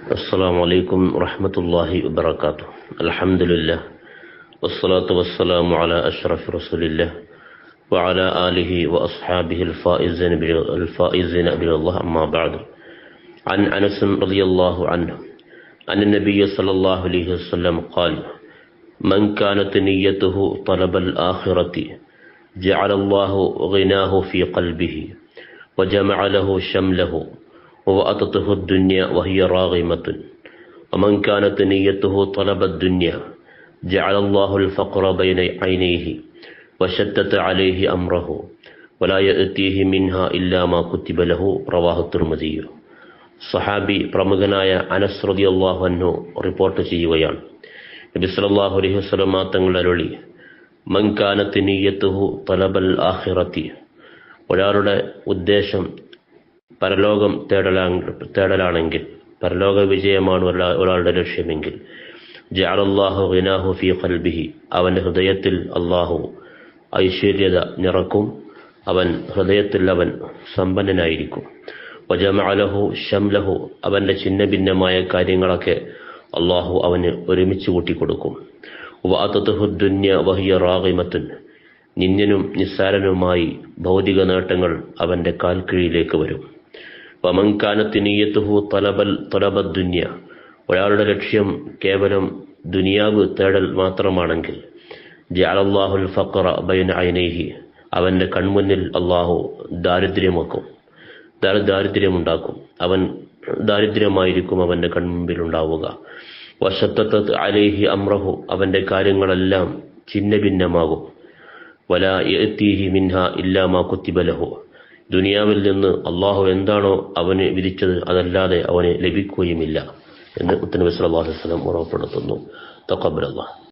السلام عليكم ورحمة الله وبركاته. الحمد لله والصلاة والسلام على أشرف رسول الله وعلى آله وأصحابه الفائزين بإذن الله. أما بعد، عن أنس رضي الله عنه أن النبي صلى الله عليه وسلم قال: من كانت نيته طلب الآخرة جعل الله غناه في قلبه وجمع له شمله وأتته الدنيا وهي راغمة، ومن كانت نيته طلب الدنيا جعل الله الفقر بين عينيه وشتت عليه أمره ولا يأتيه منها إلا ما كتب له. رواه الترمذي. സഹാബി പ്രമുഖനായ അനസ് റളിയല്ലാഹു അൻഹു റിപ്പോർട്ട് ചെയ്യുകയാണ്, നബി സല്ലല്ലാഹു അലൈഹി വസല്ലം തങ്ങൾ അരുളി: മൻ കാനത് നിയ്യത്തുഹു തലബൽ ആഖിറതി, ഒരാളുടെ ഉദ്ദേശം പരലോകം തേടലാണെങ്കിൽ, പരലോക വിജയമാണ് ഒരാളുടെ ലക്ഷ്യമെങ്കിൽ, ജഅലല്ലാഹു ഗിനാഹു ഫീ ഖൽബിഹി, അവന്റെ ഹൃദയത്തിൽ അല്ലാഹു ഐശ്വര്യത നിറക്കും, ഹൃദയത്തിൽ അവൻ സമ്പന്നനായിരിക്കും. വജമഅ ലഹു ശംലഹു, അവന്റെ ഛിന്ന ഭിന്നമായ കാര്യങ്ങളൊക്കെ അല്ലാഹു അവന് ഒരുമിച്ച് കൂട്ടിക്കൊടുക്കും. വഅതതുഹു ദുനിയ വഹിയ റാഗിമത്തുൻ, നിന്യനും നിസ്സാരനുമായി ഭൗതിക നേട്ടങ്ങൾ അവന്റെ കാൽക്കീഴിലേക്ക് വരും. വമൻ കാനത് നിയ്യത്തുഹു തലബദ് ദുനിയ, ഒരാളുടെ ലക്ഷ്യം കേവലം ദുനിയാവ് തേടൽ മാത്രമാണെങ്കിൽ, ജഅലല്ലാഹുൽ ഫഖറ ബൈന ഐനൈഹി, അവന്റെ കൺമുന്നിൽ അല്ലാഹു ദാരിദ്ര്യമുണ്ടാക്കും. അവൻ ദാരിദ്ര്യമായിരിക്കും അവന്റെ കൺമുമ്പിൽ ഉണ്ടാവുക. വശത്തത് അലൈഹി അംറഹു, അവന്റെ കാര്യങ്ങളെല്ലാം ഛിന്ന ഭിന്നമാകും. വലാ യഅതീഹി മിൻഹാ ഇല്ലാ മാ കുതിബ ലഹു, ദുനിയാവിൽ നിന്ന് അള്ളാഹു എന്താണോ അവന് വിധിച്ചത് അതല്ലാതെ അവന് ലഭിക്കുകയുമില്ല എന്ന് മുത്തനബി സല്ലല്ലാഹു അലൈഹി വസല്ലം ഉറപ്പെടുത്തുന്നു. തഖബ്ബലല്ലാഹ്.